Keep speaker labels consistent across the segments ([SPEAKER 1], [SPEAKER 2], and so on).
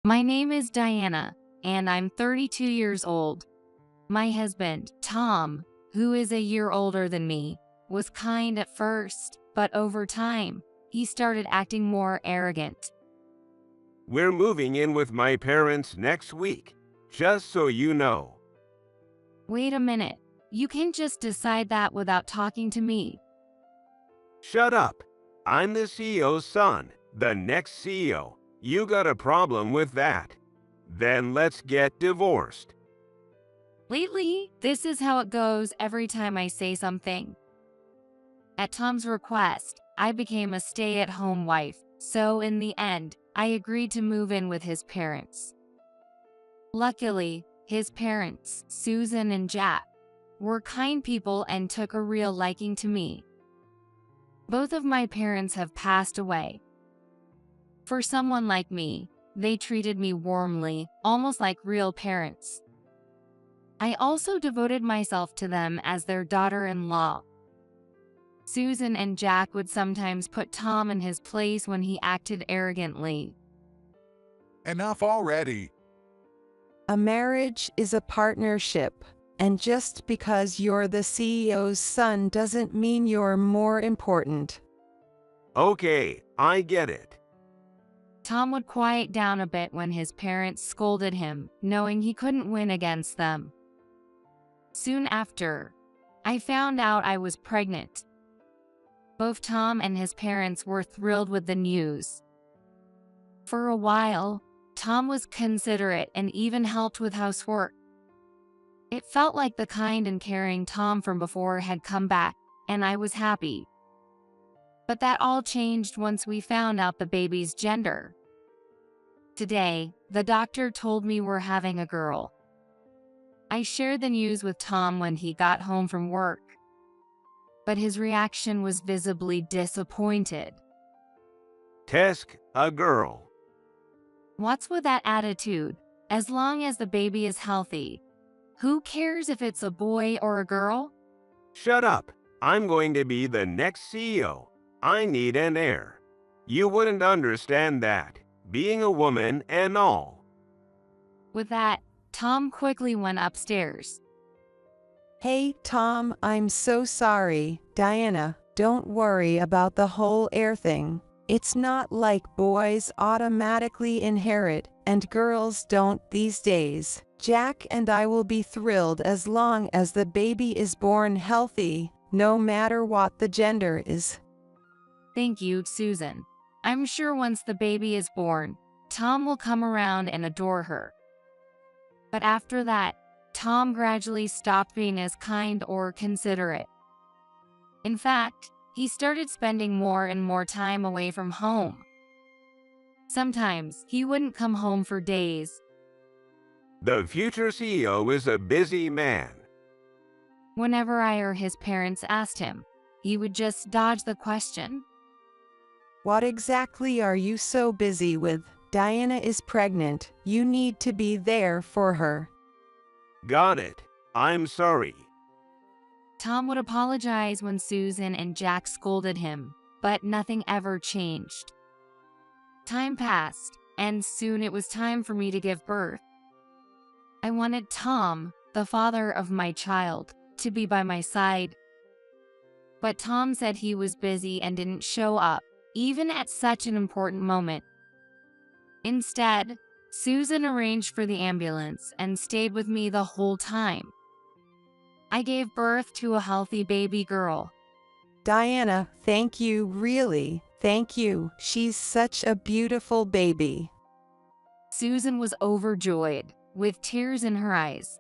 [SPEAKER 1] My name is Diana, and I'm 32 years old. My husband, Tom, who is a year older than me, was kind at first, but over time, he started acting more arrogant.
[SPEAKER 2] We're moving in with my parents next week, just so you know.
[SPEAKER 1] Wait a minute, you can't just decide that without talking to me.
[SPEAKER 2] Shut up. I'm the CEO's son, the next CEO. You got a problem with that? Then let's get divorced.
[SPEAKER 1] Lately, this is how it goes every time I say something. At Tom's request, I became a stay-at-home wife, so in the end, I agreed to move in with his parents. Luckily, his parents, Susan and Jack, were kind people and took a real liking to me. Both of my parents have passed away. For someone like me, they treated me warmly, almost like real parents. I also devoted myself to them as their daughter-in-law. Susan and Jack would sometimes put Tom in his place when he acted arrogantly.
[SPEAKER 3] Enough already.
[SPEAKER 4] A marriage is a partnership, and just because you're the CEO's son doesn't mean you're more important.
[SPEAKER 2] Okay, I get it.
[SPEAKER 1] Tom would quiet down a bit when his parents scolded him, knowing he couldn't win against them. Soon after, I found out I was pregnant. Both Tom and his parents were thrilled with the news. For a while, Tom was considerate and even helped with housework. It felt like the kind and caring Tom from before had come back, and I was happy. But that all changed once we found out the baby's gender. Today, the doctor told me we're having a girl. I shared the news with Tom when he got home from work, but his reaction was visibly disappointed.
[SPEAKER 2] Tesk, a girl.
[SPEAKER 1] What's with that attitude? As long as the baby is healthy, who cares if it's a boy or a girl?
[SPEAKER 2] Shut up. I'm going to be the next CEO. I need an heir. You wouldn't understand that, being a woman and all.
[SPEAKER 1] With that, Tom quickly went upstairs.
[SPEAKER 4] Hey, Tom, I'm so sorry. Diana, don't worry about the whole heir thing. It's not like boys automatically inherit and girls don't these days. Jack and I will be thrilled as long as the baby is born healthy, no matter what the gender is.
[SPEAKER 1] Thank you, Susan. I'm sure once the baby is born, Tom will come around and adore her. But after that, Tom gradually stopped being as kind or considerate. In fact, he started spending more and more time away from home. Sometimes, he wouldn't come home for days.
[SPEAKER 2] The future CEO is a busy man.
[SPEAKER 1] Whenever I or his parents asked him, he would just dodge the question.
[SPEAKER 4] What exactly are you so busy with? Diana is pregnant. You need to be there for her.
[SPEAKER 2] Got it. I'm sorry.
[SPEAKER 1] Tom would apologize when Susan and Jack scolded him, but nothing ever changed. Time passed, and soon it was time for me to give birth. I wanted Tom, the father of my child, to be by my side. But Tom said he was busy and didn't show up, even at such an important moment. Instead, Susan arranged for the ambulance and stayed with me the whole time. I gave birth to a healthy baby girl.
[SPEAKER 4] Diana, thank you, really. Thank you. She's such a beautiful baby.
[SPEAKER 1] Susan was overjoyed, with tears in her eyes.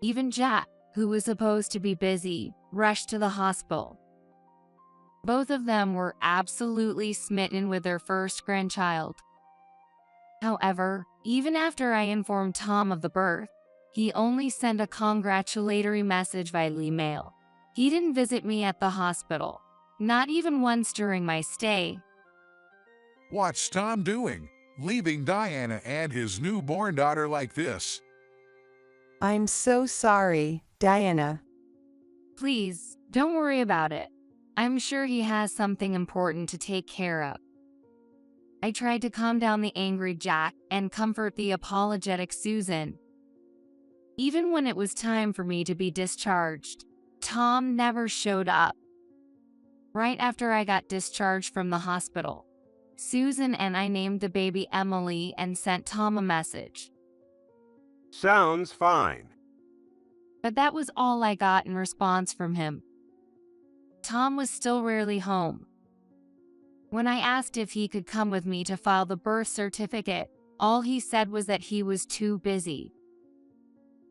[SPEAKER 1] Even Jack, who was supposed to be busy, rushed to the hospital. Both of them were absolutely smitten with their first grandchild. However, even after I informed Tom of the birth, he only sent a congratulatory message via email. He didn't visit me at the hospital, not even once during my stay.
[SPEAKER 3] What's Tom doing? Leaving Diana and his newborn daughter like this?
[SPEAKER 4] I'm so sorry, Diana.
[SPEAKER 1] Please, don't worry about it. I'm sure he has something important to take care of. I tried to calm down the angry Jack and comfort the apologetic Susan. Even when it was time for me to be discharged, Tom never showed up. Right after I got discharged from the hospital, Susan and I named the baby Emily and sent Tom a message.
[SPEAKER 2] Sounds fine.
[SPEAKER 1] But that was all I got in response from him. Tom was still rarely home. When I asked if he could come with me to file the birth certificate, all he said was that he was too busy.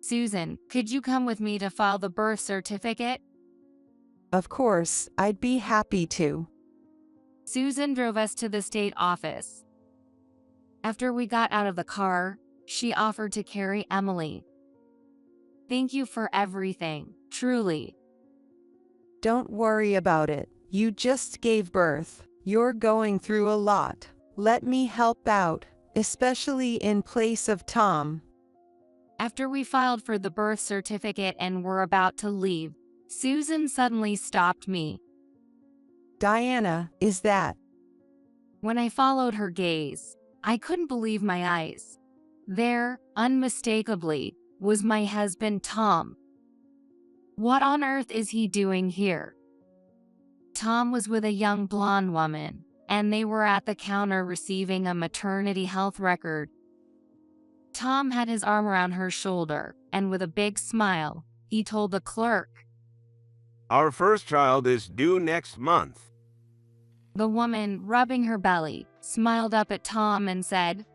[SPEAKER 1] Susan, could you come with me to file the birth certificate?
[SPEAKER 4] Of course, I'd be happy to.
[SPEAKER 1] Susan drove us to the state office. After we got out of the car, she offered to carry Emily. Thank you for everything, truly.
[SPEAKER 4] Don't worry about it. You just gave birth. You're going through a lot. Let me help out, especially in place of Tom.
[SPEAKER 1] After we filed for the birth certificate and were about to leave, Susan suddenly stopped me.
[SPEAKER 4] Diana, is that?
[SPEAKER 1] When I followed her gaze, I couldn't believe my eyes. There, unmistakably, was my husband Tom. What on earth is he doing here? Tom was with a young blonde woman, and they were at the counter receiving a maternity health record. Tom had his arm around her shoulder, and with a big smile, he told the clerk,
[SPEAKER 2] Our first child is due next month.
[SPEAKER 1] The woman, rubbing her belly, smiled up at Tom and said,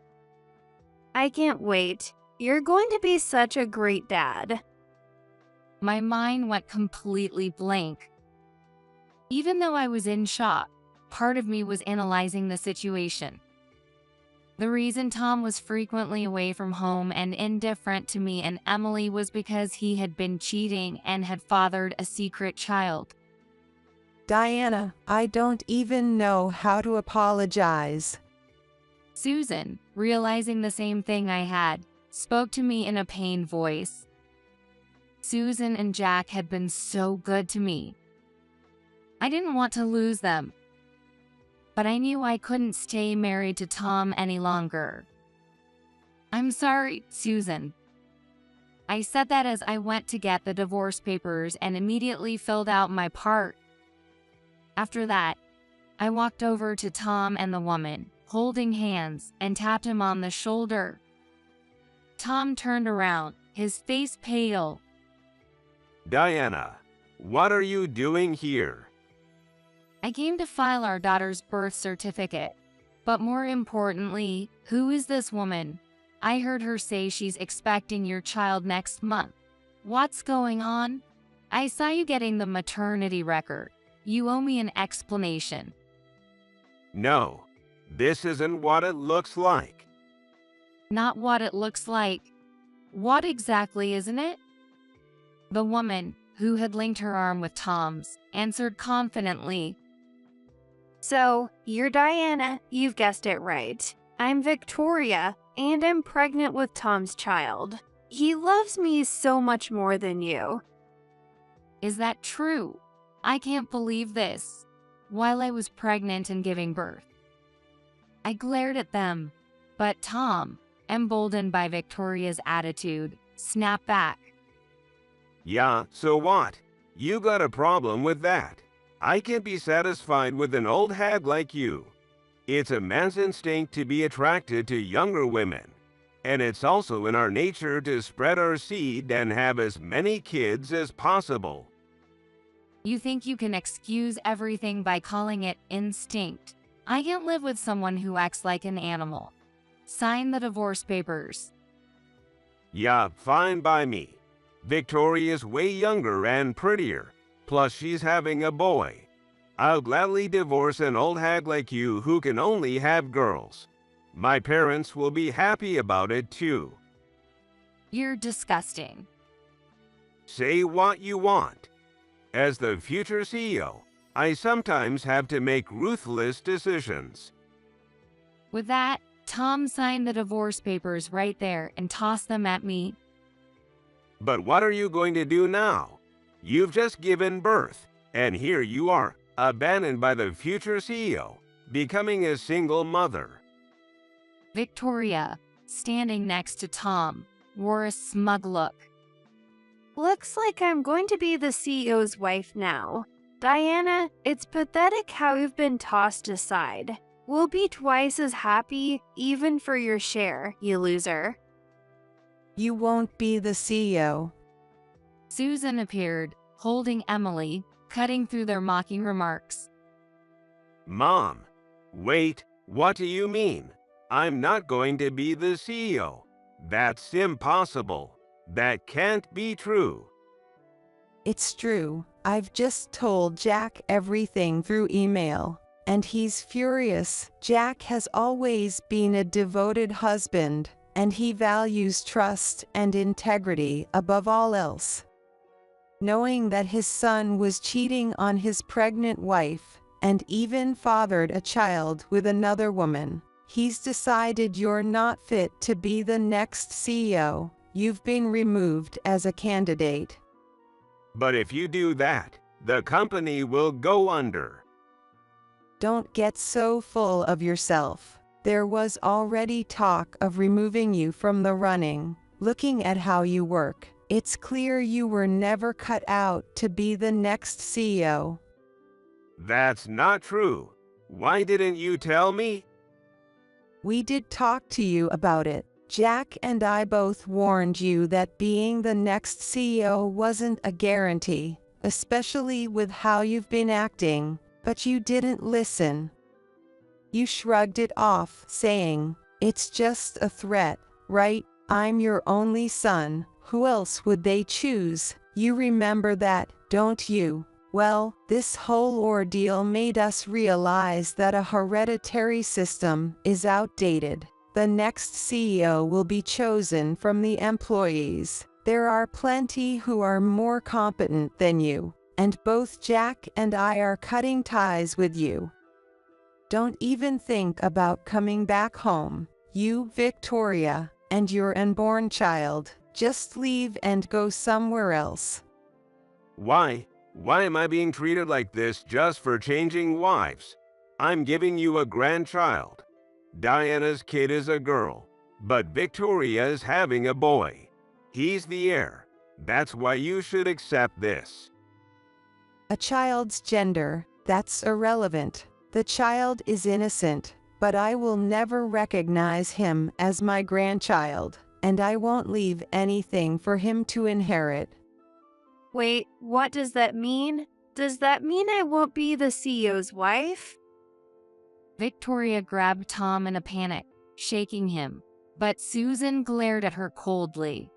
[SPEAKER 5] I can't wait. You're going to be such a great dad.
[SPEAKER 1] My mind went completely blank. Even though I was in shock, part of me was analyzing the situation. The reason Tom was frequently away from home and indifferent to me and Emily was because he had been cheating and had fathered a secret child.
[SPEAKER 4] Diana, I don't even know how to apologize.
[SPEAKER 1] Susan, realizing the same thing I had, spoke to me in a pained voice. Susan and Jack had been so good to me. I didn't want to lose them. But I knew I couldn't stay married to Tom any longer. I'm sorry, Susan. I said that as I went to get the divorce papers and immediately filled out my part. After that, I walked over to Tom and the woman, holding hands, and tapped him on the shoulder. Tom turned around, his face pale.
[SPEAKER 2] Diana, what are you doing here?
[SPEAKER 1] I came to file our daughter's birth certificate. But more importantly, who is this woman? I heard her say she's expecting your child next month. What's going on? I saw you getting the maternity record. You owe me an explanation.
[SPEAKER 2] No, this isn't what it looks like.
[SPEAKER 1] Not what it looks like. What exactly isn't it? The woman, who had linked her arm with Tom's, answered confidently.
[SPEAKER 5] So, you're Diana, you've guessed it right. I'm Victoria, and I'm pregnant with Tom's child. He loves me so much more than you.
[SPEAKER 1] Is that true? I can't believe this. While I was pregnant and giving birth, I glared at them, but Tom, emboldened by Victoria's attitude, snapped back.
[SPEAKER 2] Yeah, so what? You got a problem with that. I can't be satisfied with an old hag like you. It's a man's instinct to be attracted to younger women. And it's also in our nature to spread our seed and have as many kids as possible.
[SPEAKER 1] You think you can excuse everything by calling it instinct? I can't live with someone who acts like an animal. Sign the divorce papers.
[SPEAKER 2] Yeah, fine by me. Victoria's way younger and prettier. Plus she's having a boy. I'll gladly divorce an old hag like you who can only have girls. My parents will be happy about it too.
[SPEAKER 1] You're disgusting.
[SPEAKER 2] Say what you want. As the future CEO, I sometimes have to make ruthless decisions.
[SPEAKER 1] With that, Tom signed the divorce papers right there and tossed them at me.
[SPEAKER 2] But what are you going to do now? You've just given birth, and here you are, abandoned by the future CEO, becoming a single mother.
[SPEAKER 1] Victoria, standing next to Tom, wore a smug look.
[SPEAKER 5] Looks like I'm going to be the CEO's wife now. Diana, it's pathetic how you've been tossed aside. We'll be twice as happy, even for your share, you loser.
[SPEAKER 4] You won't be the CEO.
[SPEAKER 1] Susan appeared, holding Emily, cutting through their mocking remarks.
[SPEAKER 2] Mom, wait, what do you mean? I'm not going to be the CEO. That's impossible. That can't be true.
[SPEAKER 4] It's true. I've just told Jack everything through email, and he's furious. Jack has always been a devoted husband, and he values trust and integrity above all else. Knowing that his son was cheating on his pregnant wife, and even fathered a child with another woman, he's decided you're not fit to be the next CEO. You've been removed as a candidate.
[SPEAKER 2] But if you do that, the company will go under.
[SPEAKER 4] Don't get so full of yourself. There was already talk of removing you from the running. Looking at how you work, it's clear you were never cut out to be the next CEO.
[SPEAKER 2] That's not true. Why didn't you tell me?
[SPEAKER 4] We did talk to you about it. Jack and I both warned you that being the next CEO wasn't a guarantee, especially with how you've been acting, but you didn't listen. You shrugged it off, saying, "It's just a threat, right? I'm your only son. Who else would they choose?" You remember that, don't you? Well, this whole ordeal made us realize that a hereditary system is outdated. The next CEO will be chosen from the employees. There are plenty who are more competent than you, and both Jack and I are cutting ties with you. Don't even think about coming back home. You, Victoria, and your unborn child, just leave and go somewhere else.
[SPEAKER 2] Why? Why am I being treated like this just for changing wives? I'm giving you a grandchild. Diana's kid is a girl, but Victoria is having a boy. He's the heir. That's why you should accept this.
[SPEAKER 4] A child's gender, that's irrelevant. The child is innocent, but I will never recognize him as my grandchild, and I won't leave anything for him to inherit.
[SPEAKER 5] Wait, what does that mean? Does that mean I won't be the CEO's wife?
[SPEAKER 1] Victoria grabbed Tom in a panic, shaking him, but Susan glared at her coldly.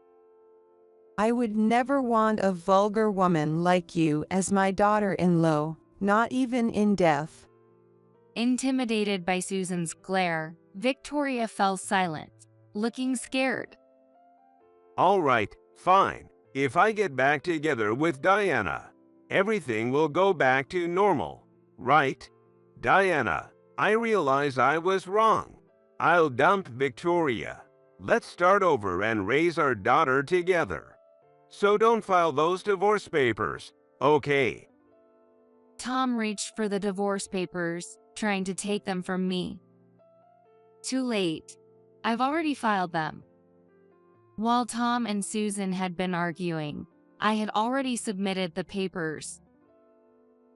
[SPEAKER 4] I would never want a vulgar woman like you as my daughter-in-law, not even in death.
[SPEAKER 1] Intimidated by Susan's glare, Victoria fell silent, looking scared.
[SPEAKER 2] All right, fine. If I get back together with Diana, everything will go back to normal, right? Diana, I realize I was wrong. I'll dump Victoria. Let's start over and raise our daughter together. So don't file those divorce papers, okay?
[SPEAKER 1] Tom reached for the divorce papers, trying to take them from me. Too late. I've already filed them. While Tom and Susan had been arguing, I had already submitted the papers.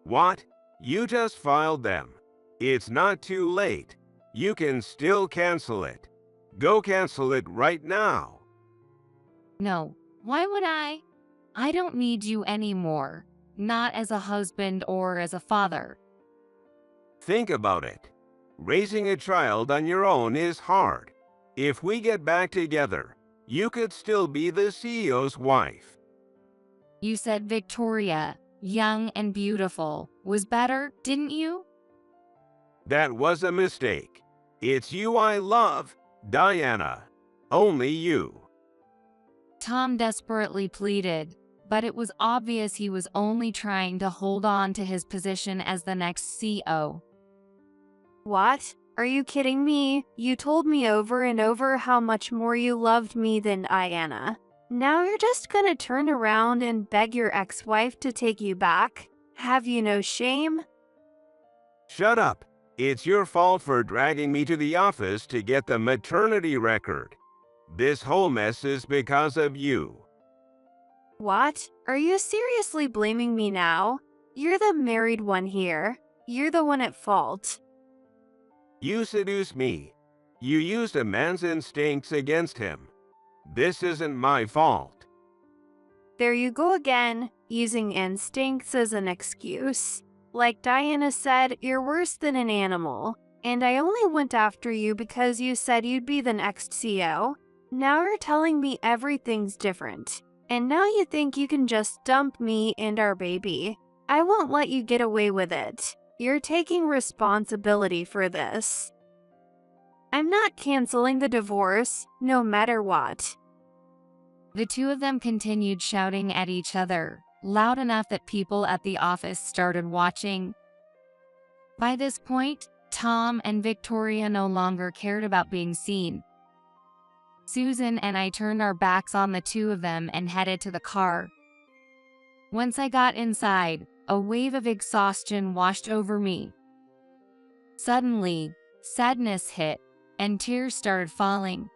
[SPEAKER 2] What? You just filed them. It's not too late. You can still cancel it. Go cancel it right now.
[SPEAKER 1] No, why would I? I don't need you anymore, not as a husband or as a father.
[SPEAKER 2] Think about it. Raising a child on your own is hard. If we get back together, you could still be the CEO's wife.
[SPEAKER 1] You said Victoria, young and beautiful, was better, didn't you?
[SPEAKER 2] That was a mistake. It's you I love, Diana. Only you.
[SPEAKER 1] Tom desperately pleaded, but it was obvious he was only trying to hold on to his position as the next CEO.
[SPEAKER 5] What? Are you kidding me? You told me over and over how much more you loved me than Diana. Now you're just gonna turn around and beg your ex-wife to take you back? Have you no shame?
[SPEAKER 2] Shut up. It's your fault for dragging me to the office to get the maternity record. This whole mess is because of you.
[SPEAKER 5] What? Are you seriously blaming me now? You're the married one here. You're the one at fault.
[SPEAKER 2] You seduced me. You used a man's instincts against him. This isn't my fault.
[SPEAKER 5] There you go again, using instincts as an excuse. Like Diana said, you're worse than an animal. And I only went after you because you said you'd be the next CEO. Now you're telling me everything's different. And now you think you can just dump me and our baby. I won't let you get away with it. You're taking responsibility for this. I'm not canceling the divorce, no matter what.
[SPEAKER 1] The two of them continued shouting at each other, loud enough that people at the office started watching. By this point, Tom and Victoria no longer cared about being seen. Susan and I turned our backs on the two of them and headed to the car. Once I got inside, a wave of exhaustion washed over me. Suddenly, sadness hit, and tears started falling.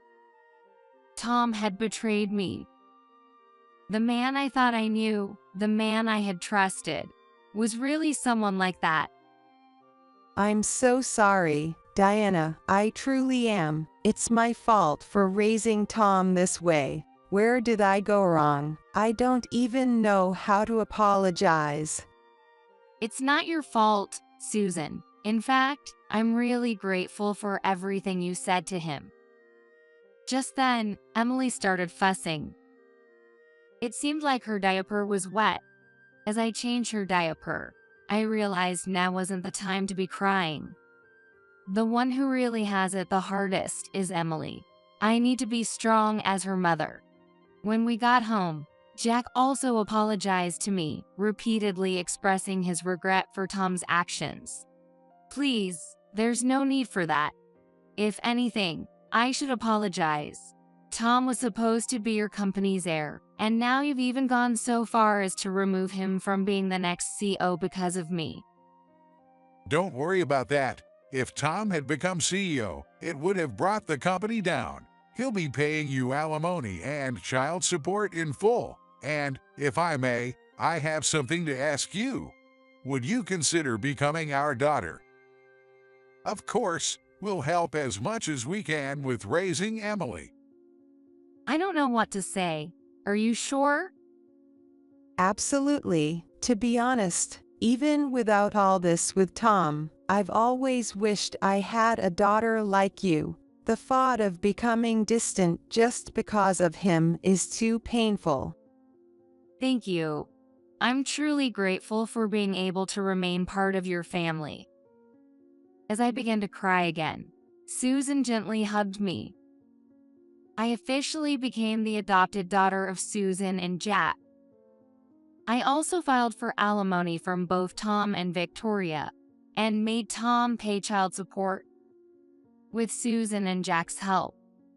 [SPEAKER 1] Tom had betrayed me. The man I thought I knew, the man I had trusted, was really someone like that.
[SPEAKER 4] I'm so sorry, Diana, I truly am. It's my fault for raising Tom this way. Where did I go wrong? I don't even know how to apologize.
[SPEAKER 1] It's not your fault, Susan. In fact, I'm really grateful for everything you said to him. Just then, Emily started fussing. It seemed like her diaper was wet. As I changed her diaper, I realized now wasn't the time to be crying. The one who really has it the hardest is Emily. I need to be strong as her mother. When we got home, Jack also apologized to me, repeatedly expressing his regret for Tom's actions. Please, there's no need for that. If anything, I should apologize. Tom was supposed to be your company's heir, and now you've even gone so far as to remove him from being the next CEO because of me.
[SPEAKER 3] Don't worry about that. If Tom had become CEO, it would have brought the company down. He'll be paying you alimony and child support in full. And, if I may, I have something to ask you. Would you consider becoming our daughter? Of course, we'll help as much as we can with raising Emily.
[SPEAKER 1] I don't know what to say. Are you sure?
[SPEAKER 4] Absolutely. To be honest, even without all this with Tom, I've always wished I had a daughter like you. The thought of becoming distant just because of him is too painful.
[SPEAKER 1] Thank you. I'm truly grateful for being able to remain part of your family. As I began to cry again, Susan gently hugged me. I officially became the adopted daughter of Susan and Jack. I also filed for alimony from both Tom and Victoria, and made Tom pay child support. With Susan and Jack's help,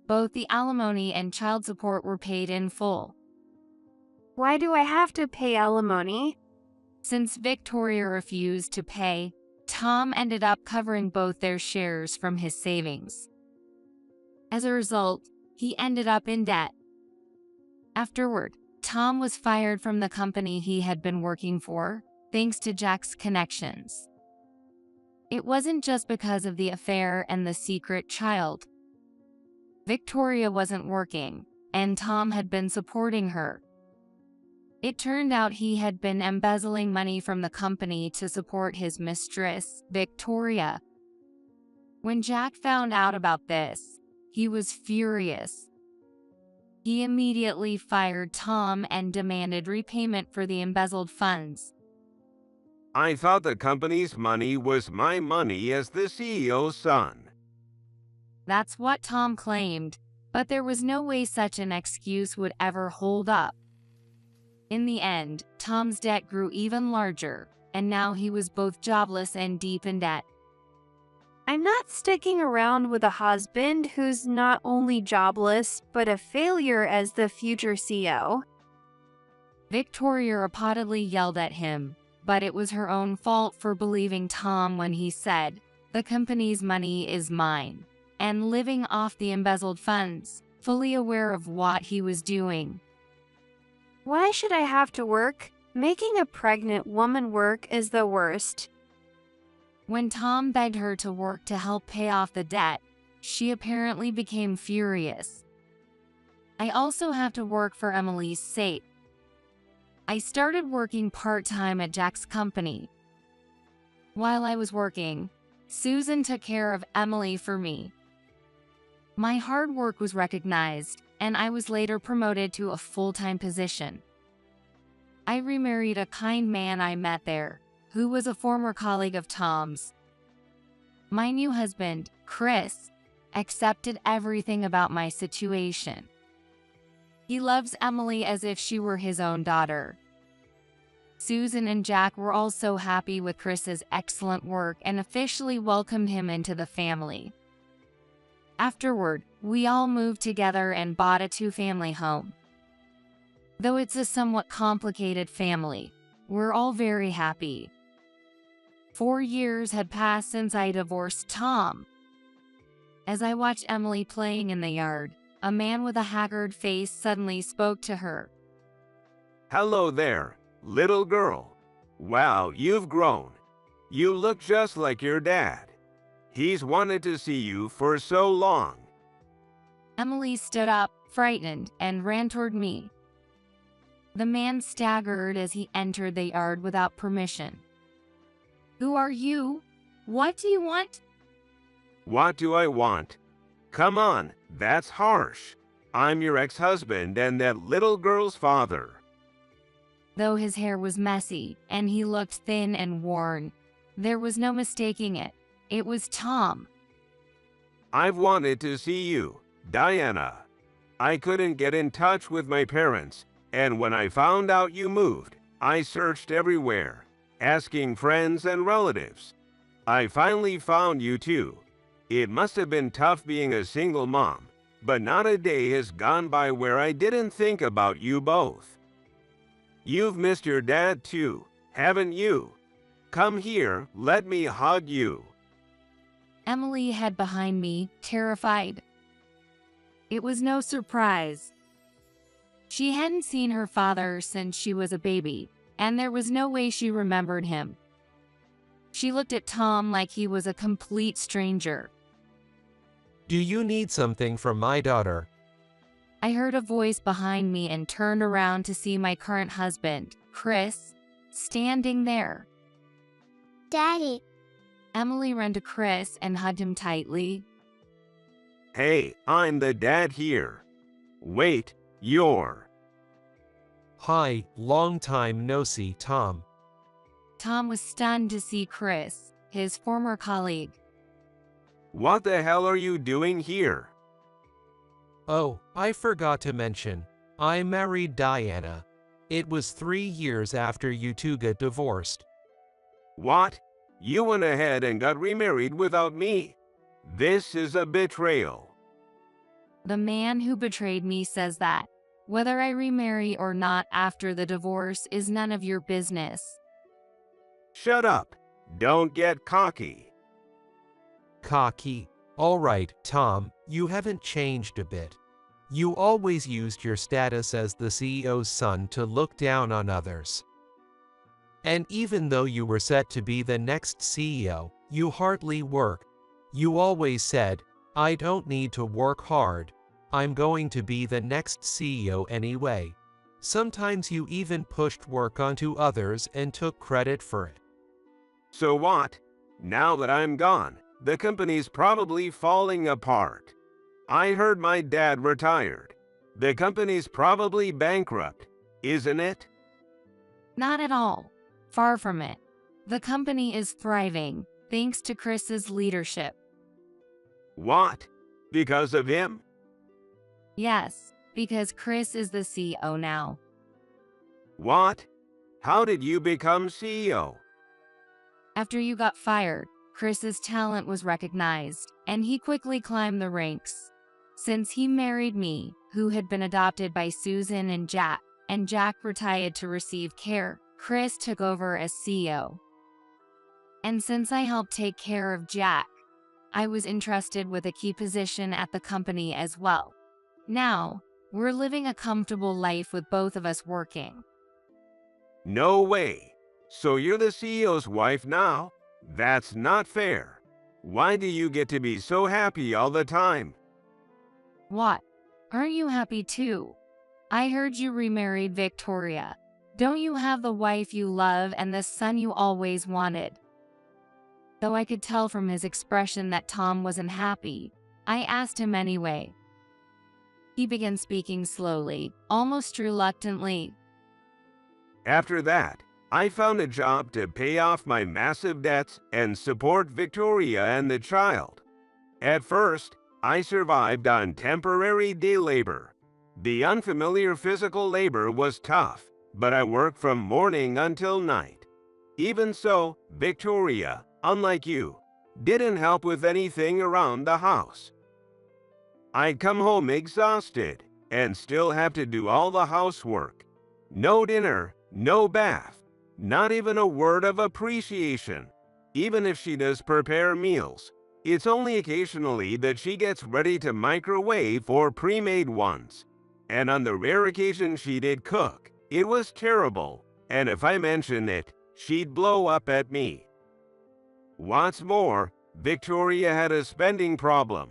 [SPEAKER 1] both the alimony and child support were paid in full.
[SPEAKER 5] Why do I have to pay alimony?
[SPEAKER 1] Since Victoria refused to pay, Tom ended up covering both their shares from his savings. As a result, he ended up in debt. Afterward, Tom was fired from the company he had been working for, thanks to Jack's connections. It wasn't just because of the affair and the secret child. Victoria wasn't working, and Tom had been supporting her. It turned out he had been embezzling money from the company to support his mistress, Victoria. When Jack found out about this, he was furious. He immediately fired Tom and demanded repayment for the embezzled funds.
[SPEAKER 2] I thought the company's money was my money as the CEO's son.
[SPEAKER 1] That's what Tom claimed, but there was no way such an excuse would ever hold up. In the end, Tom's debt grew even larger, and now he was both jobless and deep in debt.
[SPEAKER 5] I'm not sticking around with a husband who's not only jobless, but a failure as the future CEO.
[SPEAKER 1] Victoria reportedly yelled at him, but it was her own fault for believing Tom when he said, The company's money is mine, and living off the embezzled funds, fully aware of what he was doing.
[SPEAKER 5] Why should I have to work? Making a pregnant woman work is the worst.
[SPEAKER 1] When Tom begged her to work to help pay off the debt, she apparently became furious. I also have to work for Emily's sake. I started working part-time at Jack's company. While I was working, Susan took care of Emily for me. My hard work was recognized, and I was later promoted to a full-time position. I remarried a kind man I met there, who was a former colleague of Tom's. My new husband, Chris, accepted everything about my situation. He loves Emily as if she were his own daughter. Susan and Jack were also happy with Chris's excellent work and officially welcomed him into the family. Afterward, we all moved together and bought a two-family home. Though it's a somewhat complicated family, we're all very happy. 4 years had passed since I divorced Tom. As I watched Emily playing in the yard, a man with a haggard face suddenly spoke to her.
[SPEAKER 2] Hello there, little girl. Wow, you've grown. You look just like your dad. He's wanted to see you for so long.
[SPEAKER 1] Emily stood up, frightened, and ran toward me. The man staggered as he entered the yard without permission. Who are you? What do you want?
[SPEAKER 2] What do I want? Come on, that's harsh. I'm your ex-husband and that little girl's father.
[SPEAKER 1] Though his hair was messy and he looked thin and worn, there was no mistaking it. It was Tom.
[SPEAKER 2] I've wanted to see you, Diana. I couldn't get in touch with my parents, and when I found out you moved, I searched everywhere, asking friends and relatives. I finally found you too. It must have been tough being a single mom, but not a day has gone by where I didn't think about you both. You've missed your dad too, haven't you? Come here, let me hug you.
[SPEAKER 1] Emily hid behind me, terrified. It was no surprise. She hadn't seen her father since she was a baby, and there was no way she remembered him. She looked at Tom like he was a complete stranger.
[SPEAKER 6] Do you need something from my daughter?
[SPEAKER 1] I heard a voice behind me and turned around to see my current husband, Chris, standing there.
[SPEAKER 7] Daddy.
[SPEAKER 1] Emily ran to Chris and hugged him tightly.
[SPEAKER 2] Hey, I'm the dad here. Wait, you're...
[SPEAKER 6] Hi, long time no see, Tom.
[SPEAKER 1] Tom was stunned to see Chris, his former colleague.
[SPEAKER 2] What the hell are you doing here?
[SPEAKER 6] Oh, I forgot to mention, I married Diana. It was 3 years after you two got divorced.
[SPEAKER 2] What? You went ahead and got remarried without me? This is a betrayal.
[SPEAKER 1] The man who betrayed me says that whether I remarry or not after the divorce is none of your business.
[SPEAKER 2] Shut up. Don't get cocky.
[SPEAKER 6] Cocky. All right, Tom, you haven't changed a bit. You always used your status as the CEO's son to look down on others. And even though you were set to be the next CEO, you hardly work. You always said, I don't need to work hard. I'm going to be the next CEO anyway. Sometimes you even pushed work onto others and took credit for it.
[SPEAKER 2] So what? Now that I'm gone, the company's probably falling apart. I heard my dad retired. The company's probably bankrupt, isn't it?
[SPEAKER 1] Not at all. Far from it. The company is thriving, thanks to Chris's leadership.
[SPEAKER 2] What? Because of him?
[SPEAKER 1] Yes, because Chris is the CEO now.
[SPEAKER 2] What? How did you become CEO?
[SPEAKER 1] After you got fired, Chris's talent was recognized, and he quickly climbed the ranks. Since he married me, who had been adopted by Susan and Jack retired to receive care, Chris took over as CEO. And since I helped take care of Jack, I was entrusted with a key position at the company as well. Now, we're living a comfortable life with both of us working.
[SPEAKER 2] No way. So you're the CEO's wife now? That's not fair. Why do you get to be so happy all the time?
[SPEAKER 1] What? Aren't you happy too? I heard you remarried Victoria. Don't you have the wife you love and the son you always wanted? Though I could tell from his expression that Tom wasn't happy, I asked him anyway. He began speaking slowly, almost reluctantly.
[SPEAKER 2] After that, I found a job to pay off my massive debts and support Victoria and the child. At first, I survived on temporary day labor. The unfamiliar physical labor was tough, but I worked from morning until night. Even so, Victoria, unlike you, didn't help with anything around the house. I'd come home exhausted and still have to do all the housework. No dinner, no bath, not even a word of appreciation. Even if she does prepare meals, it's only occasionally that she gets ready to microwave or pre-made ones. And on the rare occasion she did cook, it was terrible, and if I mentioned it, she'd blow up at me. What's more, Victoria had a spending problem.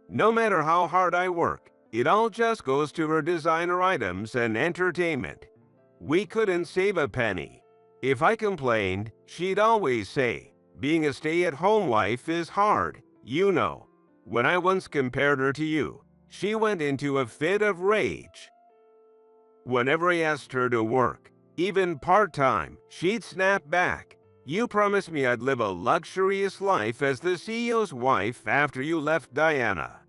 [SPEAKER 2] No matter how hard I work, it all just goes to her designer items and entertainment. We couldn't save a penny. If I complained, she'd always say, "Being a stay-at-home wife is hard, you know." When I once compared her to you, she went into a fit of rage. Whenever I asked her to work, even part-time, she'd snap back. "You promised me I'd live a luxurious life as the CEO's wife after you left Diana.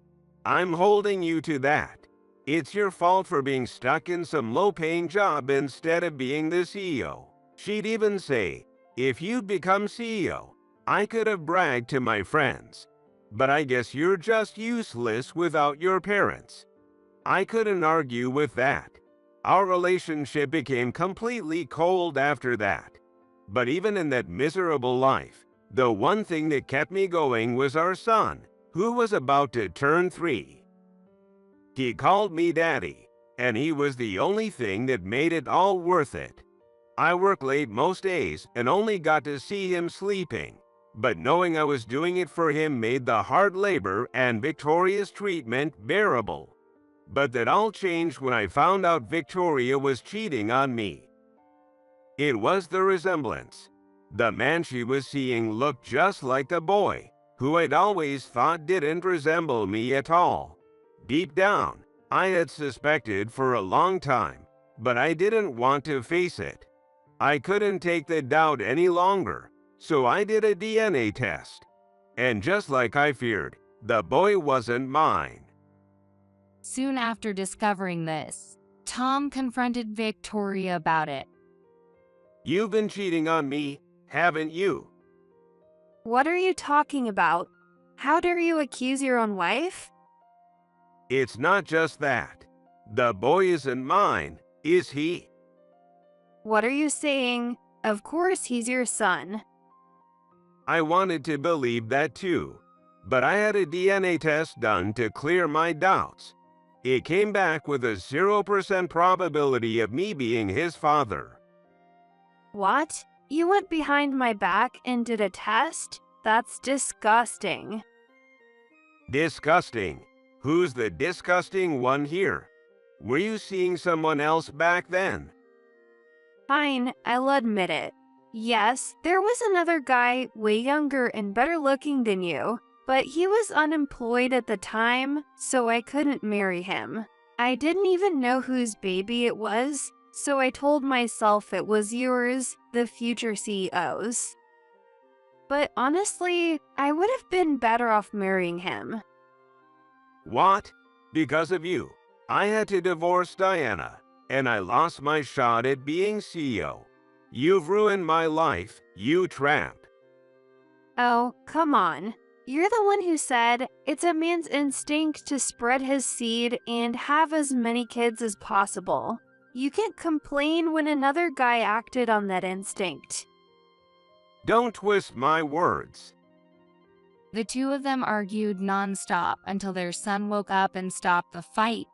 [SPEAKER 2] I'm holding you to that. It's your fault for being stuck in some low-paying job instead of being the CEO." She'd even say, "If you'd become CEO, I could have bragged to my friends. But I guess you're just useless without your parents." I couldn't argue with that. Our relationship became completely cold after that. But even in that miserable life, the one thing that kept me going was our son, who was about to turn 3. He called me Daddy, and he was the only thing that made it all worth it. I worked late most days and only got to see him sleeping, but knowing I was doing it for him made the hard labor and Victoria's treatment bearable. But that all changed when I found out Victoria was cheating on me. It was the resemblance. The man she was seeing looked just like the boy, who I'd always thought didn't resemble me at all. Deep down, I had suspected for a long time, but I didn't want to face it. I couldn't take the doubt any longer, so I did a DNA test. And just like I feared, the boy wasn't mine.
[SPEAKER 1] Soon after discovering this, Tom confronted Victoria about it.
[SPEAKER 2] "You've been cheating on me, haven't you?"
[SPEAKER 5] What are you talking about? How dare you accuse your own wife?
[SPEAKER 2] "It's not just that. The boy isn't mine, is he?"
[SPEAKER 5] What are you saying? Of course he's your son.
[SPEAKER 2] I wanted to believe that too, but I had a DNA test done to clear my doubts. It came back with a 0% probability of me being his father.
[SPEAKER 5] What? You went behind my back and did a test? That's disgusting.
[SPEAKER 2] Disgusting? Who's the disgusting one here? Were you seeing someone else back then?
[SPEAKER 5] Fine, I'll admit it. Yes, there was another guy way younger and better looking than you, but he was unemployed at the time, so I couldn't marry him. I didn't even know whose baby it was, so I told myself it was yours, the future CEO's. But honestly, I would have been better off marrying him.
[SPEAKER 2] What? Because of you, I had to divorce Diana, and I lost my shot at being CEO. You've ruined my life, you tramp.
[SPEAKER 5] Oh, come on. You're the one who said it's a man's instinct to spread his seed and have as many kids as possible. You can't complain when another guy acted on that instinct.
[SPEAKER 2] Don't twist my words.
[SPEAKER 1] The two of them argued nonstop until their son woke up and stopped the fight.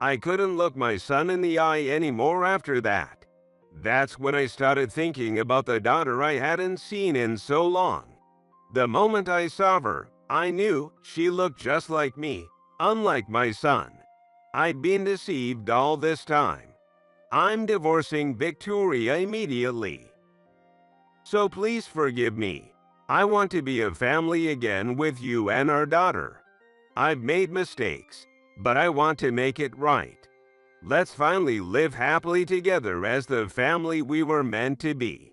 [SPEAKER 2] I couldn't look my son in the eye anymore after that. That's when I started thinking about the daughter I hadn't seen in so long. The moment I saw her, I knew she looked just like me, unlike my son. I'd been deceived all this time. I'm divorcing Victoria immediately. So please forgive me. I want to be a family again with you and our daughter. I've made mistakes, but I want to make it right. Let's finally live happily together as the family we were meant to be.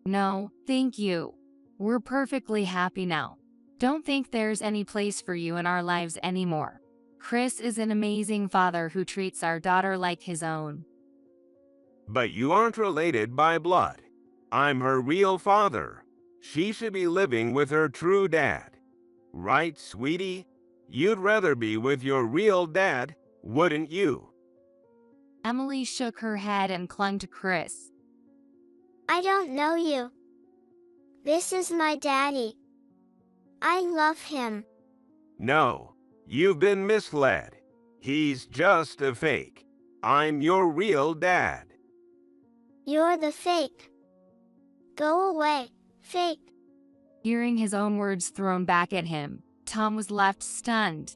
[SPEAKER 1] No, thank you. We're perfectly happy now. Don't think there's any place for you in our lives anymore. Chris is an amazing father who treats our daughter like his own.
[SPEAKER 2] But you aren't related by blood. I'm her real father. She should be living with her true dad. Right, sweetie? You'd rather be with your real dad, wouldn't you?
[SPEAKER 1] Emily shook her head and clung to Chris.
[SPEAKER 7] I don't know you. This is my daddy. I love him.
[SPEAKER 2] No, you've been misled. He's just a fake. I'm your real dad.
[SPEAKER 7] You're the fake. Go away, fake.
[SPEAKER 1] Hearing his own words thrown back at him, Tom was left stunned.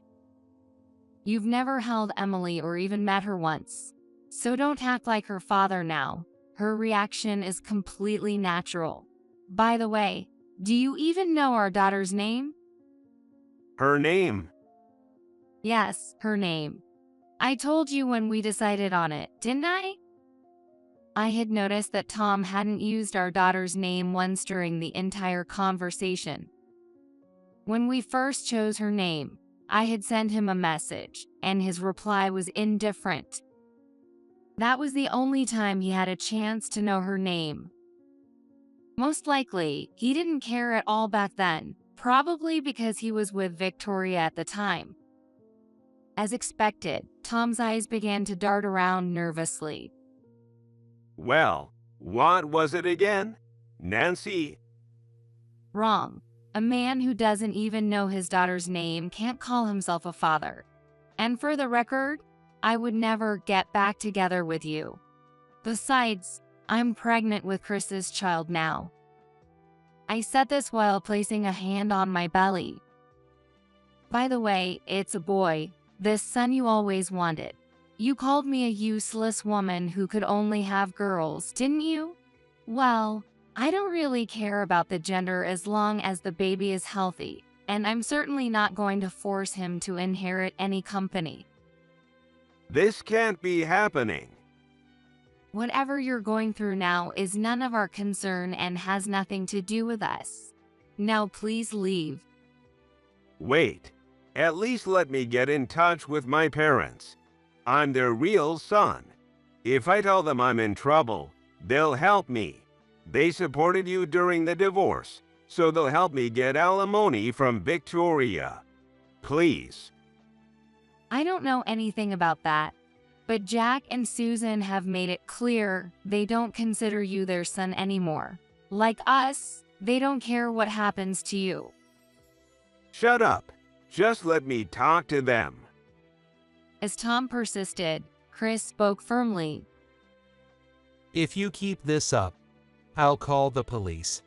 [SPEAKER 1] You've never held Emily or even met her once. So don't act like her father now. Her reaction is completely natural. By the way, do you even know our daughter's name?
[SPEAKER 2] Her name?
[SPEAKER 1] Yes, her name. I told you when we decided on it, didn't I? I had noticed that Tom hadn't used our daughter's name once during the entire conversation. When we first chose her name, I had sent him a message, and his reply was indifferent. That was the only time he had a chance to know her name. Most likely, he didn't care at all back then, probably because he was with Victoria at the time. As expected, Tom's eyes began to dart around nervously.
[SPEAKER 2] Well, what was it again? Nancy?
[SPEAKER 1] Wrong. A man who doesn't even know his daughter's name can't call himself a father. And for the record, I would never get back together with you. Besides, I'm pregnant with Chris's child now. I said this while placing a hand on my belly. By the way, it's a boy, this son you always wanted. You called me a useless woman who could only have girls, didn't you? Well, I don't really care about the gender as long as the baby is healthy, and I'm certainly not going to force him to inherit any company.
[SPEAKER 2] This can't be happening.
[SPEAKER 1] Whatever you're going through now is none of our concern and has nothing to do with us. Now please leave.
[SPEAKER 2] Wait, at least let me get in touch with my parents. I'm their real son. If I tell them I'm in trouble, they'll help me. They supported you during the divorce, so they'll help me get alimony from Victoria. Please.
[SPEAKER 1] I don't know anything about that, but Jack and Susan have made it clear they don't consider you their son anymore. Like us, they don't care what happens to you.
[SPEAKER 2] Shut up. Just let me talk to them.
[SPEAKER 1] As Tom persisted, Chris spoke firmly.
[SPEAKER 6] If you keep this up, I'll call the police.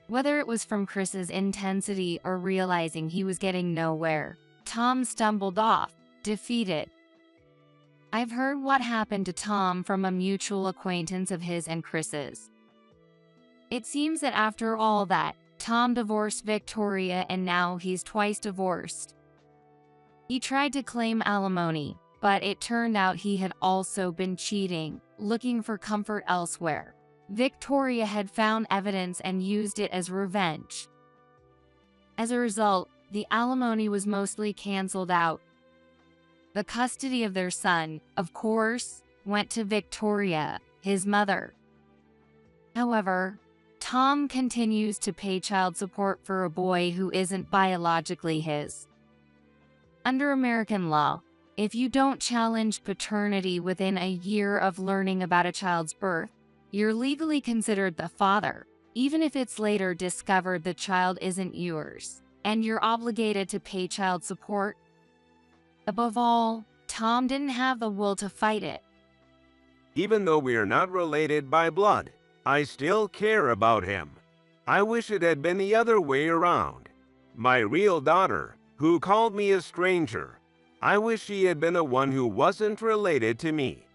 [SPEAKER 1] Whether it was from Chris's intensity or realizing he was getting nowhere, Tom stumbled off, defeated. I've heard what happened to Tom from a mutual acquaintance of his and Chris's. It seems that after all that, Tom divorced Victoria and now he's twice divorced. He tried to claim alimony, but it turned out he had also been cheating, looking for comfort elsewhere. Victoria had found evidence and used it as revenge. As a result, the alimony was mostly canceled out. The custody of their son, of course, went to Victoria, his mother. However, Tom continues to pay child support for a boy who isn't biologically his. Under American law, if you don't challenge paternity within a year of learning about a child's birth, you're legally considered the father, even if it's later discovered the child isn't yours, and you're obligated to pay child support. Above all, Tom didn't have the will to fight it.
[SPEAKER 2] Even though we are not related by blood, I still care about him. I wish it had been the other way around. My real daughter, who called me a stranger, I wish she had been the one who wasn't related to me.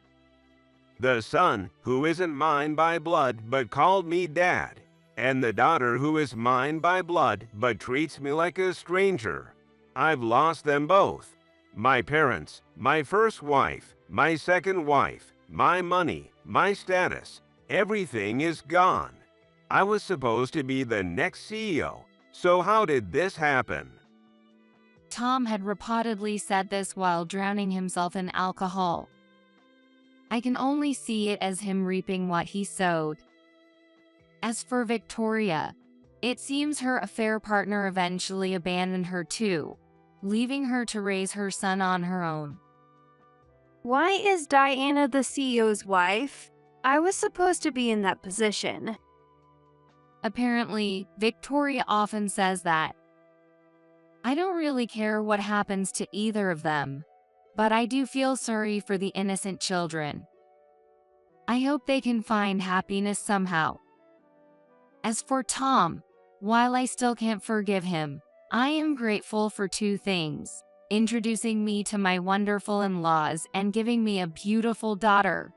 [SPEAKER 2] The son, who isn't mine by blood but called me dad, and the daughter who is mine by blood but treats me like a stranger. I've lost them both. My parents, my first wife, my second wife, my money, my status, everything is gone. I was supposed to be the next CEO, so how did this happen?
[SPEAKER 1] Tom had reportedly said this while drowning himself in alcohol. I can only see it as him reaping what he sowed. As for Victoria, it seems her affair partner eventually abandoned her too, leaving her to raise her son on her own.
[SPEAKER 5] Why is Diana the CEO's wife? I was supposed to be in that position.
[SPEAKER 1] Apparently, Victoria often says that. I don't really care what happens to either of them, but I do feel sorry for the innocent children. I hope they can find happiness somehow. As for Tom, while I still can't forgive him, I am grateful for two things: introducing me to my wonderful in-laws and giving me a beautiful daughter.